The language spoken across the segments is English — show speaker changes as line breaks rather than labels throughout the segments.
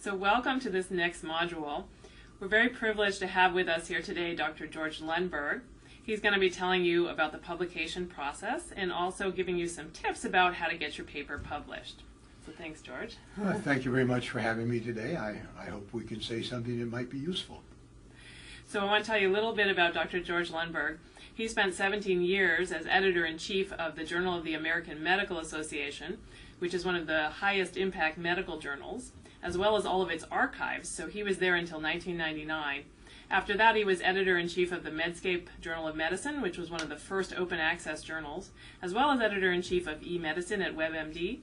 So welcome to this next module. We're very privileged to have with us here today Dr. George Lundberg. He's going to be telling you about the publication process and also giving you some tips about how to get your paper published. So thanks, George.
Thank you very much for having me today. I hope we can say something that might be useful.
So I want to tell you a little bit about Dr. George Lundberg. He spent 17 years as editor-in-chief of the Journal of the American Medical Association, which is one of the highest impact medical journals, as well as all of its archives. So he was there until 1999. After that, he was editor-in-chief of the Medscape Journal of Medicine, which was one of the first open access journals, as well as editor-in-chief of eMedicine at WebMD.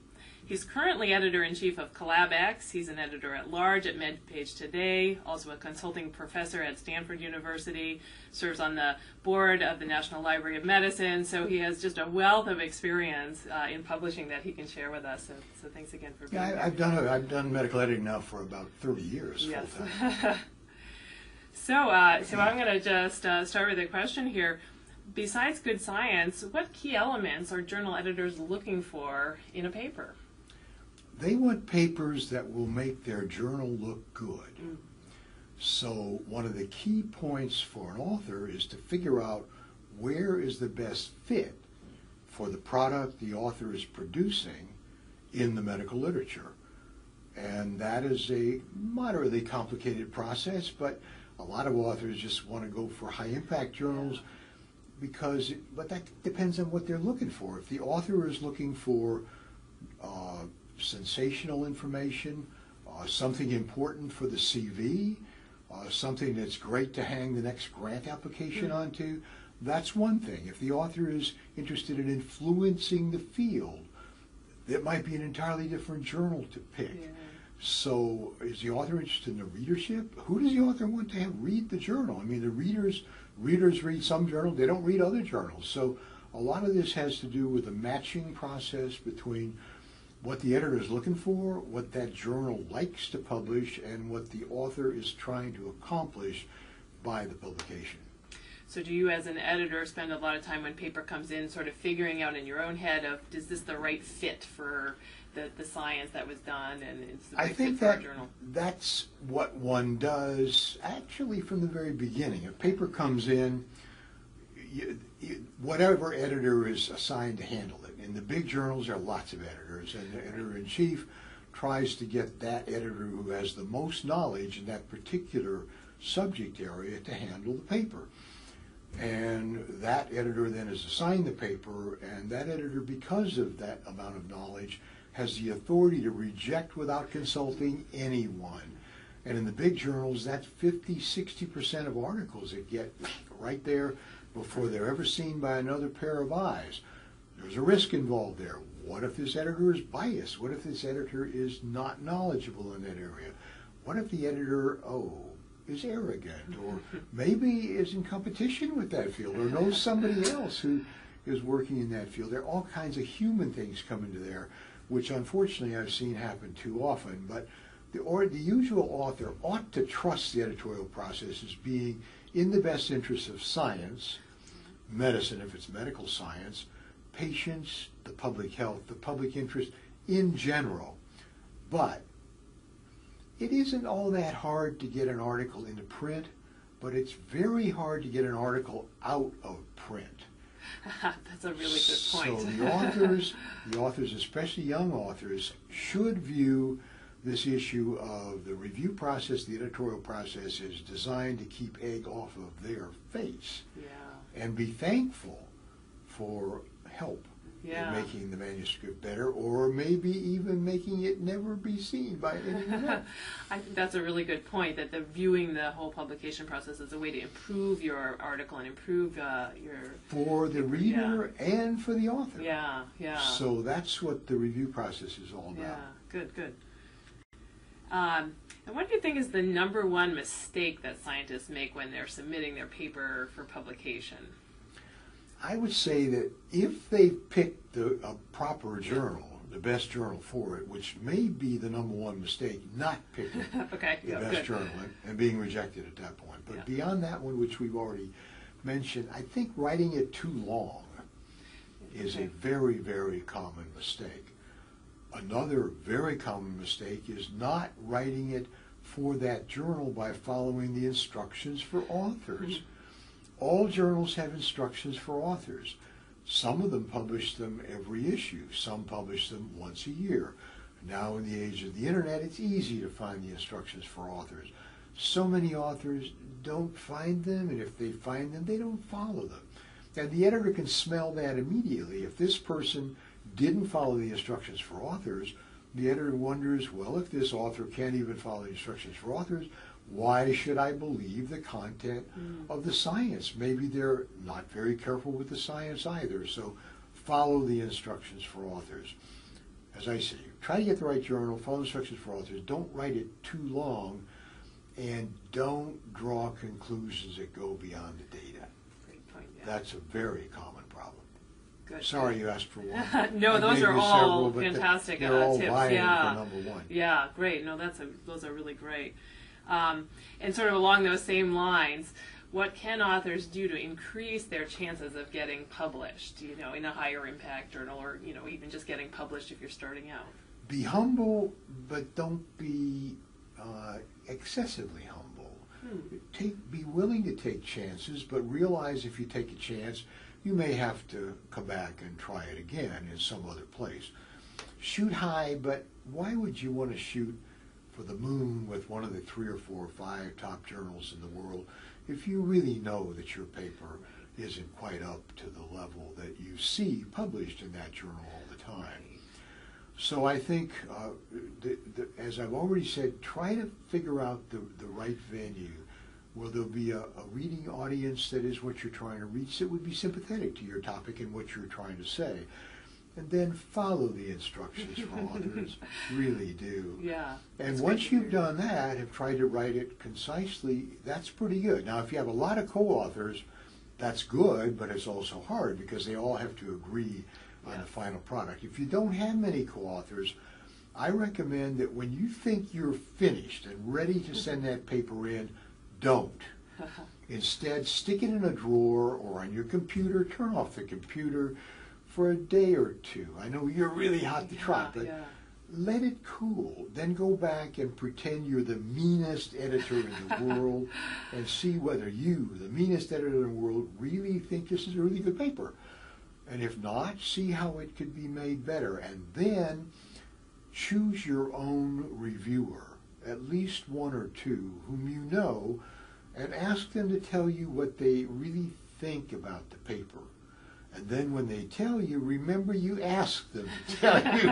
He's currently editor-in-chief of CollabX. He's an editor-at-large at MedPage Today, also a consulting professor at Stanford University, serves on the board of the National Library of Medicine, so he has just a wealth of experience in publishing that he can share with us. So thanks again for being here.
I've done medical editing now for about 30 years
yes.
full-time.
So I'm going to just start with a question here. Besides good science, what key elements are journal editors looking for in a paper?
They want papers that will make their journal look good. So one of the key points for an author is to figure out where is the best fit for the product the author is producing in the medical literature. And that is a moderately complicated process, but a lot of authors just want to go for high impact journals but that depends on what they're looking for. If the author is looking for sensational information, something important for the CV, something that's great to hang the next grant application onto, that's one thing. If the author is interested in influencing the field, it might be an entirely different journal to pick. Yeah. So is the author interested in the readership? Who does the author want to have read the journal? I mean, the readers read some journals, they don't read other journals. So a lot of this has to do with the matching process between what the editor is looking for, what that journal likes to publish, and what the author is trying to accomplish by the publication.
So do you as an editor spend a lot of time when paper comes in sort of figuring out in your own head of, is this the right fit for the science that was done, and it's the right fit for our journal?
That's what one does actually from the very beginning. A paper comes in, whatever editor is assigned to handle it. In the big journals, there are lots of editors, and the editor-in-chief tries to get that editor who has the most knowledge in that particular subject area to handle the paper. And that editor then is assigned the paper, and that editor, because of that amount of knowledge, has the authority to reject without consulting anyone. And in the big journals, that's 50–60% of articles that get right there before they're ever seen by another pair of eyes. There's a risk involved there. What if this editor is biased? What if this editor is not knowledgeable in that area? What if the editor, is arrogant, or maybe is in competition with that field, or knows somebody else who is working in that field? There are all kinds of human things come into there, which unfortunately I've seen happen too often. But the usual author ought to trust the editorial process as being in the best interest of science, medicine if it's medical science, patients, the public health, the public interest in general. But it isn't all that hard to get an article into print, but it's very hard to get an article out of print.
That's a really good point.
So the authors, especially young authors, should view this issue of the review process, the editorial process, is designed to keep egg off of their face. Yeah. And be thankful for help in making the manuscript better, or maybe even making it never be seen by anyone else.
I think that's a really good point, that viewing the whole publication process as a way to improve your article and improve your...
For the reader and for the author.
Yeah, yeah.
So that's what the review process is all about.
Yeah, good, good. And what do you think is the #1 mistake that scientists make when they're submitting their paper for publication?
I would say that if they picked a proper journal, the best journal for it, which may be the #1 mistake, not picking the best journal and being rejected at that point. But beyond that one, which we've already mentioned, I think writing it too long is a very, very common mistake. Another very common mistake is not writing it for that journal by following the instructions for authors. All journals have instructions for authors. Some of them publish them every issue. Some publish them once a year. Now in the age of the internet, it's easy to find the instructions for authors. So many authors don't find them, and if they find them, they don't follow them. And the editor can smell that immediately. If this person didn't follow the instructions for authors, the editor wonders, well, if this author can't even follow the instructions for authors, why should I believe the content of the science? Maybe they're not very careful with the science either. So follow the instructions for authors. As I say, try to get the right journal, follow the instructions for authors. Don't write it too long, and don't draw conclusions that go beyond the data.
Great point, yeah.
That's a very common problem.
Good.
Sorry you asked for one.
No,
I
those
gave
are
you
all
several, but
fantastic
they're all
tips.
vying
Yeah.
for number one.
Yeah, great. No, those are really great. And sort of along those same lines, what can authors do to increase their chances of getting published, in a higher impact journal, or, even just getting published if you're starting out?
Be humble, but don't be excessively humble. Be willing to take chances, but realize if you take a chance, you may have to come back and try it again in some other place. Shoot high, but why would you want to shoot for the moon with one of the 3 or 4 or 5 top journals in the world if you really know that your paper isn't quite up to the level that you see published in that journal all the time? So I think, as I've already said, try to figure out the right venue where there'll be a reading audience that is what you're trying to reach, that would be sympathetic to your topic and what you're trying to say. And then follow the instructions for authors. Really do.
Yeah.
And once you've done that, have tried to write it concisely, that's pretty good. Now, if you have a lot of co-authors, that's good, but it's also hard because they all have to agree on the final product. If you don't have many co-authors, I recommend that when you think you're finished and ready to send that paper in, don't. Instead, stick it in a drawer or on your computer, turn off the computer for a day or two. I know you're really hot to trot, but let it cool. Then go back and pretend you're the meanest editor in the world and see whether you, the meanest editor in the world, really think this is a really good paper. And if not, see how it could be made better. And then choose your own reviewer, at least 1 or 2, whom you know, and ask them to tell you what they really think about the paper. And then when they tell you, remember you asked them to tell you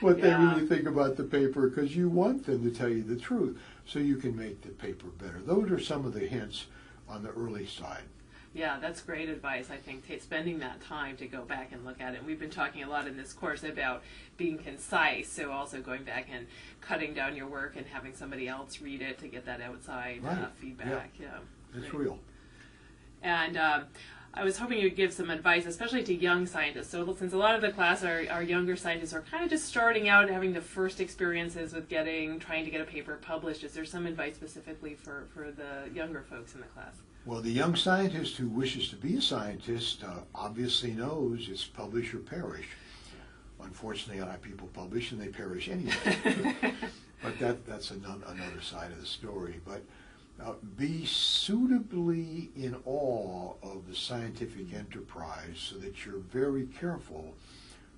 what they really think about the paper, because you want them to tell you the truth so you can make the paper better. Those are some of the hints on the early side.
Yeah, that's great advice, I think, spending that time to go back and look at it. And we've been talking a lot in this course about being concise, so also going back and cutting down your work and having somebody else read it to get that outside feedback. Yeah,
it's real.
And I was hoping you'd give some advice, especially to young scientists. So since a lot of the class are younger scientists who are kind of just starting out, having the first experiences with trying to get a paper published, is there some advice specifically for the younger folks in the class?
Well, the young scientist who wishes to be a scientist obviously knows it's publish or perish. Unfortunately, a lot of people publish and they perish anyway. But that's another side of the story. But be suitably in awe of the scientific enterprise so that you're very careful,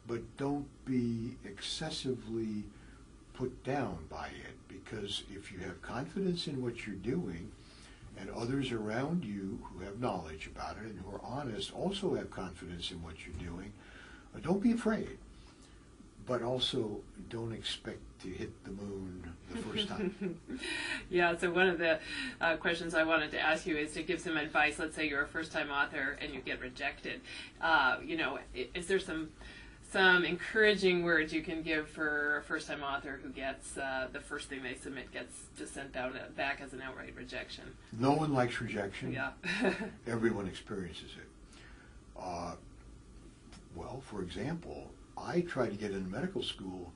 but don't be excessively put down by it. Because if you have confidence in what you're doing, and others around you who have knowledge about it and who are honest also have confidence in what you're doing, don't be afraid. But also don't expect to hit the moon the first time.
Yeah, so one of the questions I wanted to ask you is to give some advice. Let's say you're a first-time author and you get rejected. Is there some encouraging words you can give for a first-time author who gets the first thing they submit gets just sent back as an outright rejection?
No one likes rejection.
Yeah.
Everyone experiences it. Well, for example, I tried to get into medical school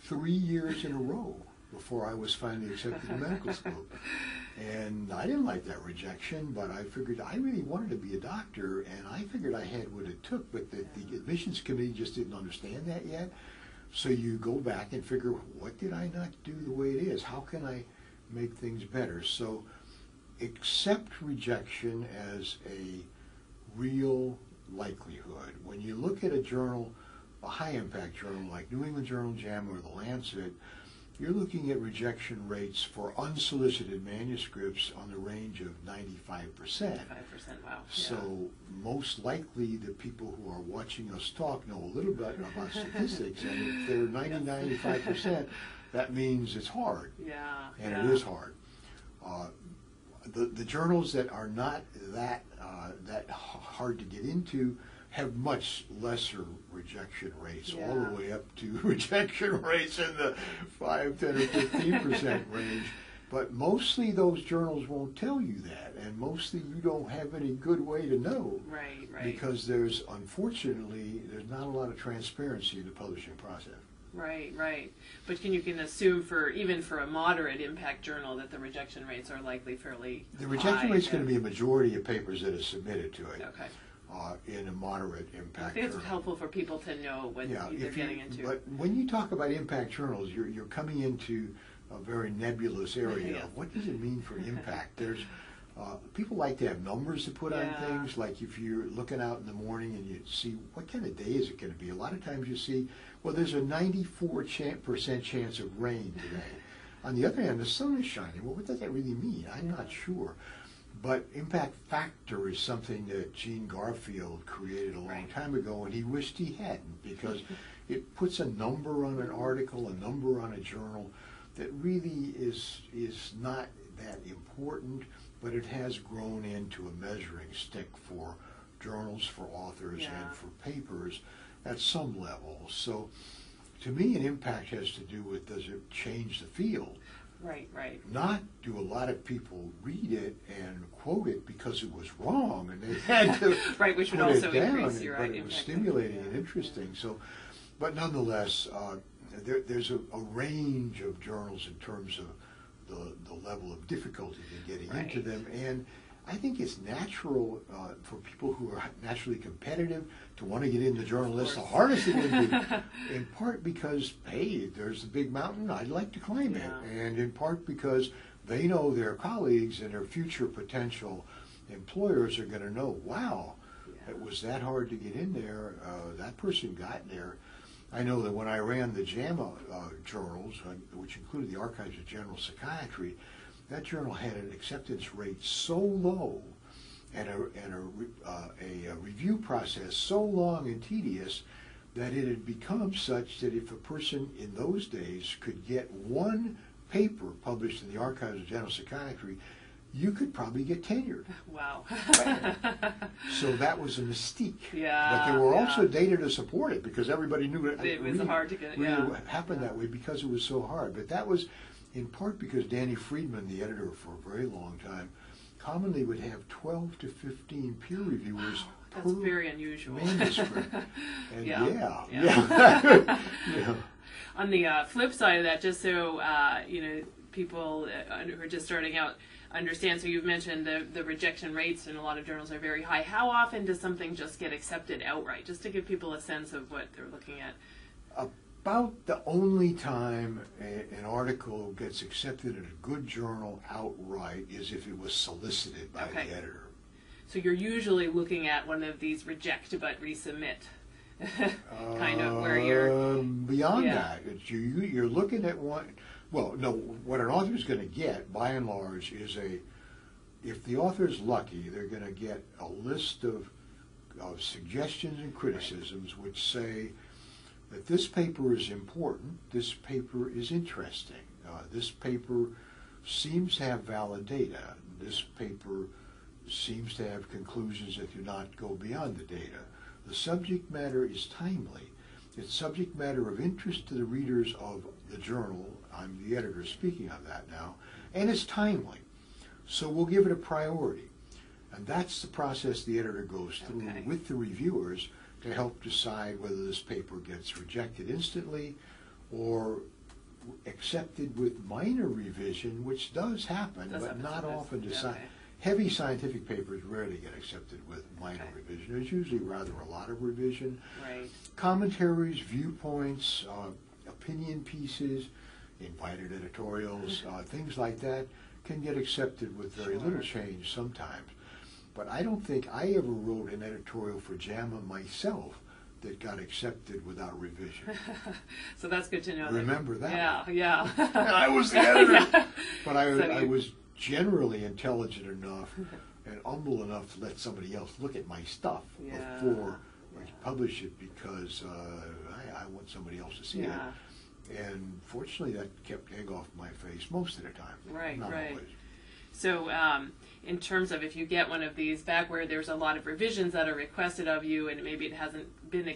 3 years in a row before I was finally accepted to medical school. And I didn't like that rejection, but I figured I really wanted to be a doctor, and I figured I had what it took, but the admissions committee just didn't understand that yet. So you go back and figure, what did I not do the way it is? How can I make things better? So accept rejection as a real likelihood. When you look at a journal, a high-impact journal like New England Journal JAMA or the Lancet, you're looking at rejection rates for unsolicited manuscripts on the range of 95%.
95%, wow.
So most likely the people who are watching us talk know a little bit about statistics, and if they're 95%, that means it's hard.
Yeah.
And it is hard. The journals that are not that hard to get into have much lesser rejection rates, all the way up to rejection rates in the 5, 10, or 15% range. But mostly those journals won't tell you that, and mostly you don't have any good way to know.
Right.
Because unfortunately, there's not a lot of transparency in the publishing process.
Right. But you can assume even for a moderate impact journal that the rejection rates are likely fairly high.
The rejection rate is going to be a majority of papers that are submitted to it.
Okay.
In a moderate impact
I think it's
journal.
helpful for people to know what they're getting into.
But when you talk about impact journals, you're coming into a very nebulous area. What does it mean for impact? There's people like to have numbers to put on things. Like if you're looking out in the morning and you see what kind of day is it going to be. A lot of times you see, well, there's a 94% chance of rain today. On the other hand, the sun is shining. Well, what does that really mean? I'm not sure. But impact factor is something that Gene Garfield created a long time ago, and he wished he hadn't, because it puts a number on an article, a number on a journal that really is not that important, but it has grown into a measuring stick for journals, for authors, and for papers at some level. So to me, an impact has to do with, does it change the field?
Right.
Not do a lot of people read it and quote it because it was wrong and they had to
which would
put
also
it down,
increase your
but it was stimulating and interesting. So, but nonetheless, there's a range of journals in terms of the level of difficulty in getting into them, and I think it's natural for people who are naturally competitive to want to get in the journal list the hardest it would be, in part because, hey, there's a big mountain, I'd like to climb it, and in part because they know their colleagues and their future potential employers are going to know, wow, it was that hard to get in there, that person got there. I know that when I ran the JAMA journals, which included the Archives of General Psychiatry, that journal had an acceptance rate so low and a review process so long and tedious that it had become such that if a person in those days could get one paper published in the Archives of General Psychiatry, you could probably get tenured.
Wow.
So that was a mystique.
Yeah.
But there were also data to support it, because everybody knew
it was hard to get.
Really happened that way because it was so hard. But that was in part because Danny Friedman, the editor for a very long time, commonly would have 12 to 15 peer reviewers
That's very unusual.
manuscript. And
yeah. On the flip side of that, just so people who are just starting out understand, so you've mentioned the rejection rates in a lot of journals are very high. How often does something just get accepted outright? Just to give people a sense of what they're looking at.
About the only time an article gets accepted in a good journal outright is if it was solicited by the editor.
So you're usually looking at one of these reject but resubmit kind of, where you're
beyond that. You're looking at one. Well, no, what an author is going to get, by and large, is if the author is lucky, they're going to get a list of suggestions and criticisms which say that this paper is important, this paper is interesting, this paper seems to have valid data, this paper seems to have conclusions that do not go beyond the data. The subject matter is timely. It's subject matter of interest to the readers of the journal. I'm the editor speaking of that now. And it's timely. So we'll give it a priority. And that's the process the editor goes through with the reviewers to help decide whether this paper gets rejected instantly or accepted with minor revision, which does happen, but not often. Heavy scientific papers rarely get accepted with minor revision. There's usually rather a lot of revision.
Right.
Commentaries, viewpoints, opinion pieces, invited editorials, things like that can get accepted with very little change sometimes. But I don't think I ever wrote an editorial for JAMA myself that got accepted without revision.
So that's good to know.
Remember that?
Yeah, yeah.
I was the editor.
Yeah.
But I was generally intelligent enough and humble enough to let somebody else look at my stuff before I publish it, because I want somebody else to see it. And fortunately, that kept egg off my face most of the time.
Right,
not
right.
always.
So in terms of if you get one of these back where there's a lot of revisions that are requested of you, and maybe it hasn't been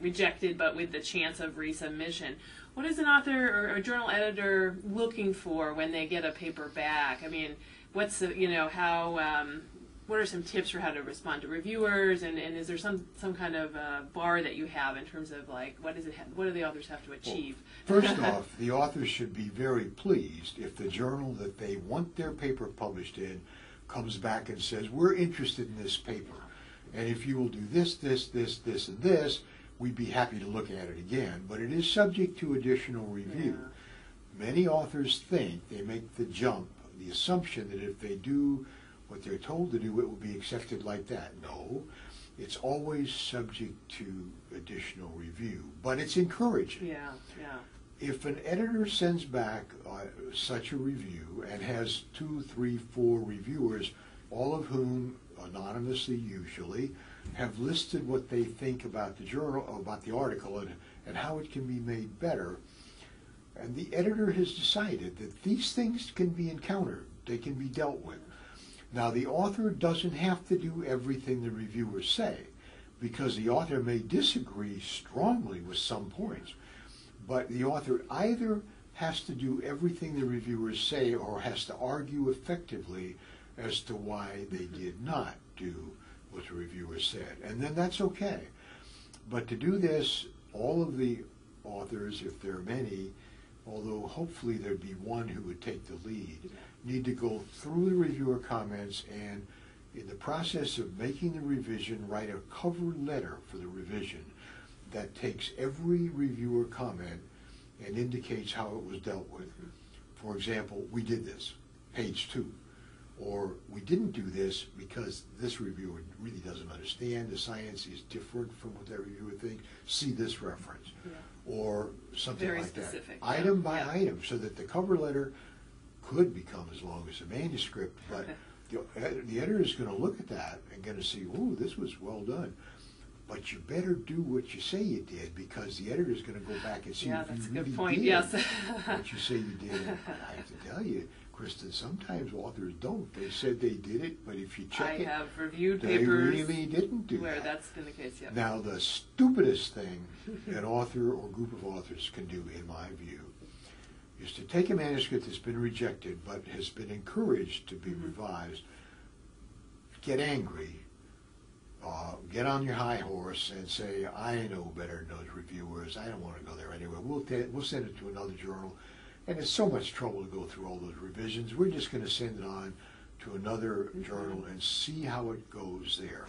rejected, but with the chance of resubmission, what is an author or a journal editor looking for when they get a paper back? I mean, what's the, what are some tips for how to respond to reviewers, and is there some kind of bar that you have in terms of like what do the authors have to achieve?
Well, first off, the authors should be very pleased if the journal that they want their paper published in comes back and says, we're interested in this paper, and if you will do this, this, this, this, and this, we'd be happy to look at it again. But it is subject to additional review. Many authors think, they make the jump, the assumption that if they do what they're told to do, it will be accepted like that. No, it's always subject to additional review, but it's encouraging.
Yeah, yeah.
If an editor sends back such a review and has 2, 3, 4 reviewers, all of whom, anonymously usually, have listed what they think about the journal, about the article, and how it can be made better, and the editor has decided that these things can be encountered, they can be dealt with. Now, the author doesn't have to do everything the reviewers say, because the author may disagree strongly with some points, but the author either has to do everything the reviewers say or has to argue effectively as to why they did not do what the reviewers said, and then that's okay. But to do this, all of the authors, if there are many, although hopefully there'd be one who would take the lead, need to go through the reviewer comments and, in the process of making the revision, write a cover letter for the revision that takes every reviewer comment and indicates how it was dealt with. For example, we did this, page 2. Or we didn't do this because this reviewer really doesn't understand, the science is different from what that reviewer thinks, see this reference. Or something
Very
like
specific,
that. Item by item, so that the cover letter could become as long as a manuscript, but the editor is going to look at that and going to see, ooh, this was well done. But you better do what you say you did, because the editor is going to go back and see if you really did what you say you did. And I have to tell you, Kristen, sometimes authors don't. They said they did it, but if you check
I have reviewed papers
they really didn't do
where
that.
that's been the case, yeah.
Now, the stupidest thing an author or group of authors can do, in my view, is to take a manuscript that's been rejected but has been encouraged to be revised, get angry, get on your high horse and say, I know better than those reviewers, I don't want to go there anyway, we'll send it to another journal, and it's so much trouble to go through all those revisions, we're just going to send it on to another journal and see how it goes there.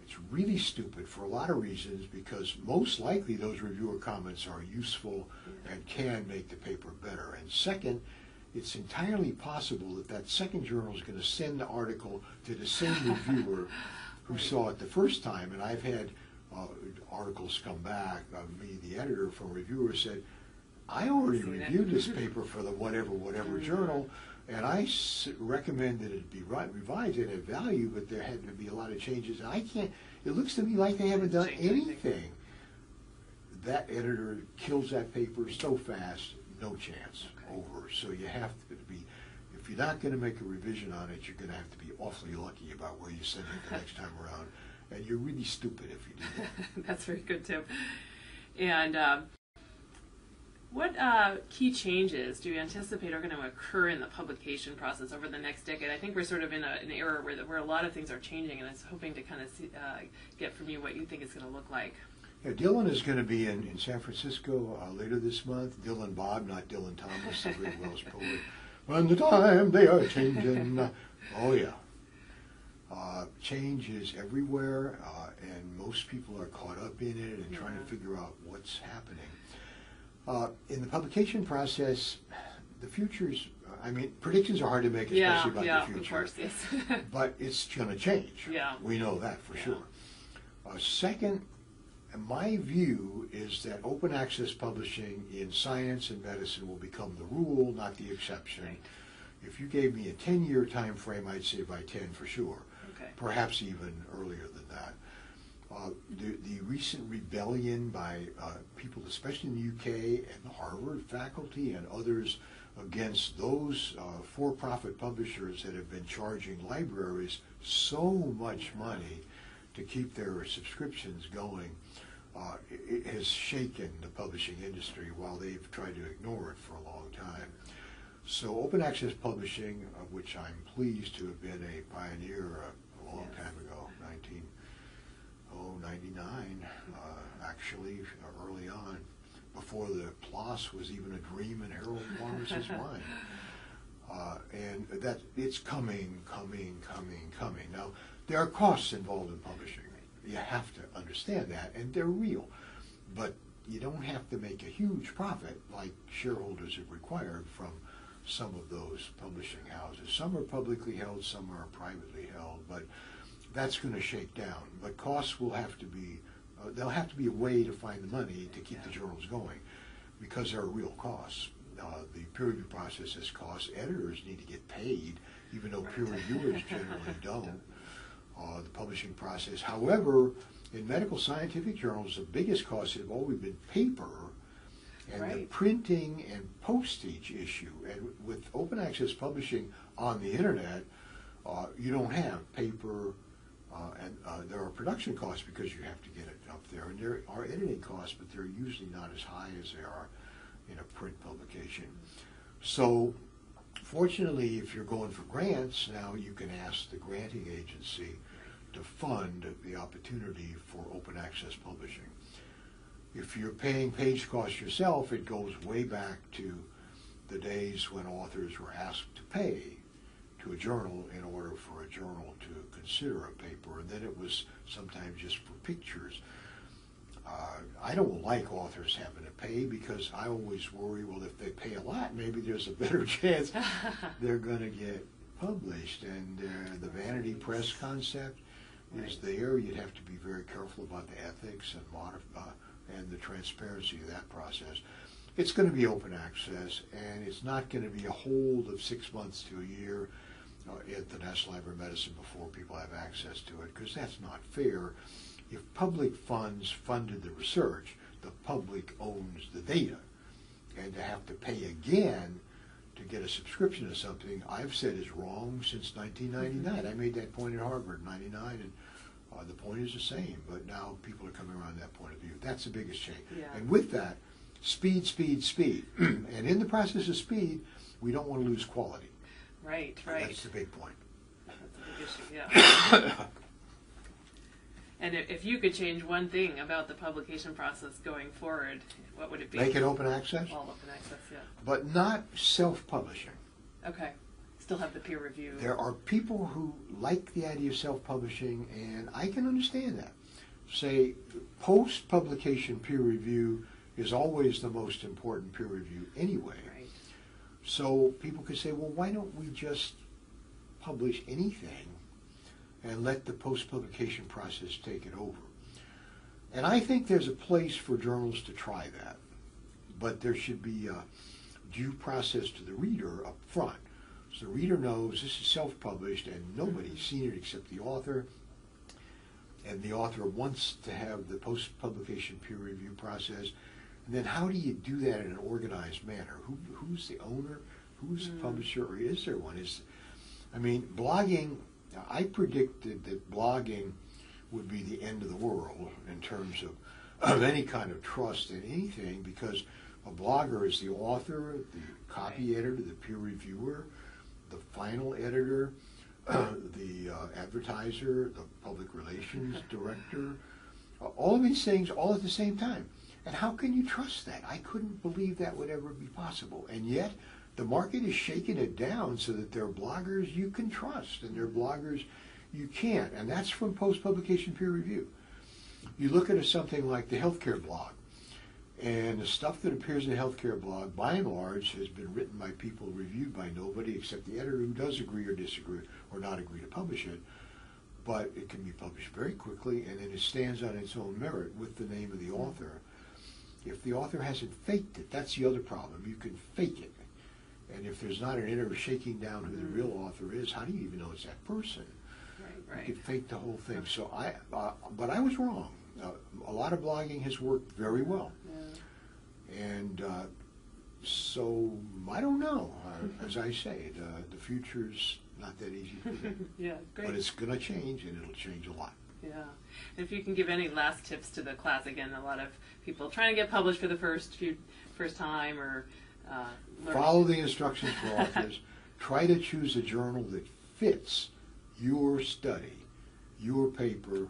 It's really stupid for a lot of reasons, because most likely those reviewer comments are useful and can make the paper better. And second, it's entirely possible that that second journal is going to send the article to the same reviewer who saw it the first time. And I've had articles come back, me, the editor, from a reviewer said, I already reviewed this paper for the whatever journal, and I recommended it be revised. It had value, but there had to be a lot of changes. And I can't, it looks to me like they haven't done anything. That editor kills that paper so fast, no chance, over. So you have to be, if you're not going to make a revision on it, you're going to have to be awfully lucky about where you send it the next time around. And you're really stupid if you do that.
That's very good tip. And what key changes do you anticipate are going to occur in the publication process over the next decade? I think we're sort of in an era where a lot of things are changing, and I was hoping to kind of get from you what you think it's going to look like.
Yeah, Dylan is going to be in San Francisco later this month. Dylan Bob, not Dylan Thomas, the great Welsh poet. When the time they are changing. Oh, yeah. Change is everywhere, and most people are caught up in it and trying to figure out what's happening. In the publication process, the future's, predictions are hard to make, especially about the future.
Of course, yes.
But it's going to change.
Yeah.
We know that for sure. Second, my view is that open access publishing in science and medicine will become the rule, not the exception.
Right.
If you gave me a 10-year time frame, I'd say by 10 for sure.
Okay.
Perhaps even earlier than that. The recent rebellion by people, especially in the UK and the Harvard faculty and others, against those for-profit publishers that have been charging libraries so much money to keep their subscriptions going, it has shaken the publishing industry while they've tried to ignore it for a long time. So open access publishing, of which I'm pleased to have been a pioneer a long time ago, 1999, actually, early on, before the PLOS was even a dream in Harold Lawrence's mind. And that it's coming. Now, there are costs involved in publishing. You have to understand that, and they're real. But you don't have to make a huge profit like shareholders have required from some of those publishing houses. Some are publicly held, some are privately held, but that's going to shake down. But costs will have to be, there'll have to be a way to find the money to keep the journals going, because there are real costs. The peer review process has costs. Editors need to get paid, even though peer reviewers generally don't. The publishing process. However, in medical scientific journals, the biggest costs have always been paper and the printing and postage issue. And with open access publishing on the internet, you don't have paper, and there are production costs because you have to get it up there. And there are editing costs, but they're usually not as high as they are in a print publication. So fortunately, if you're going for grants, now you can ask the granting agency to fund the opportunity for open access publishing. If you're paying page costs yourself, it goes way back to the days when authors were asked to pay to a journal in order for a journal to consider a paper, and then it was sometimes just for pictures. I don't like authors having to pay because I always worry, well, if they pay a lot, maybe there's a better chance they're going to get published. And the vanity press concept is there. You'd have to be very careful about the ethics and the transparency of that process. It's going to be open access, and it's not going to be a hold of 6 months to a year at the National Library of Medicine before people have access to it, because that's not fair. If public funds funded the research, the public owns the data. And to have to pay again to get a subscription to something, I've said is wrong since 1999. I made that point at Harvard in 99, and the point is the same, but now people are coming around that point of view. That's the biggest change.
Yeah.
And with that, speed. And in the process of speed, we don't want to lose quality.
Right.
That's the big point.
That's a big issue, yeah. And if you could change one thing about the publication process going forward, what would it be?
Make it open access?
All open access, yeah.
But not self-publishing.
Okay. Still have the peer review.
There are people who like the idea of self-publishing, and I can understand that. Say, post-publication peer review is always the most important peer review anyway.
Right.
So people could say, well, why don't we just publish anything and let the post-publication process take it over? And I think there's a place for journals to try that, but there should be a due process to the reader up front. So the reader knows this is self-published and nobody's seen it except the author, and the author wants to have the post-publication peer review process. And then how do you do that in an organized manner? Who's the owner? Who's the publisher? Or is there one? Blogging, I predicted that blogging would be the end of the world in terms of any kind of trust in anything, because a blogger is the author, the copy editor, the peer reviewer, the final editor, the advertiser, the public relations director, all of these things all at the same time. And how can you trust that? I couldn't believe that would ever be possible. And yet, the market is shaking it down so that there are bloggers you can trust and there are bloggers you can't. And that's from post-publication peer review. You look at something like the healthcare blog, And the stuff that appears in the healthcare blog, by and large, has been written by people reviewed by nobody except the editor who does agree or disagree or not agree to publish it. But it can be published very quickly, and then it stands on its own merit with the name of the author. If the author hasn't faked it, that's the other problem. You can fake it. And if there's not an editor shaking down who the real author is, how do you even know it's that person?
Right.
You can fake the whole thing. So but I was wrong. A lot of blogging has worked very well. Yeah. And so I don't know. As I say, the future's not that easy to predict.
Yeah, great.
But it's going to change, and it'll change a lot.
Yeah. If you can give any last tips to the class, again, a lot of people trying to get published for the first time or
follow the instructions for authors. Try to choose a journal that fits your study, your paper.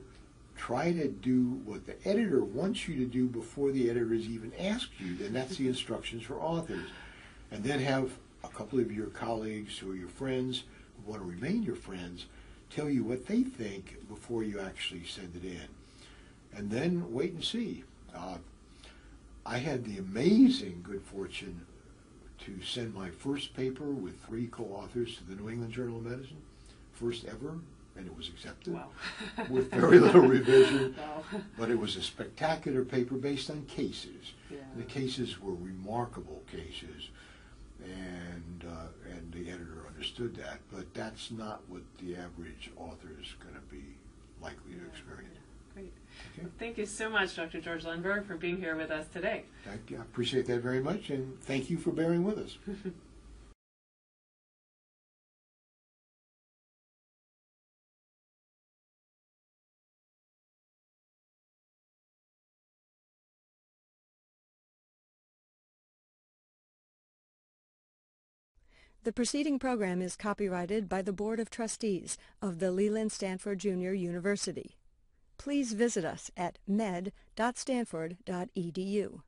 Try to do what the editor wants you to do before the editor has even asked you, and that's the instructions for authors. And then have a couple of your colleagues who are your friends, who want to remain your friends, tell you what they think before you actually send it in. And then wait and see. I had the amazing good fortune to send my first paper with 3 co-authors to the New England Journal of Medicine, first ever, and it was accepted.
Wow.
With very little revision.
Wow.
But it was a spectacular paper based on cases.
Yeah.
And the cases were remarkable cases, and the editor understood that. But that's not what the average author is going to be likely to experience.
Great.
Okay.
Well, thank you so much, Dr. George Lundberg, for being here with us today.
I appreciate that very much, and thank you for bearing with us.
The preceding program is copyrighted by the Board of Trustees of the Leland Stanford Junior University. Please visit us at med.stanford.edu.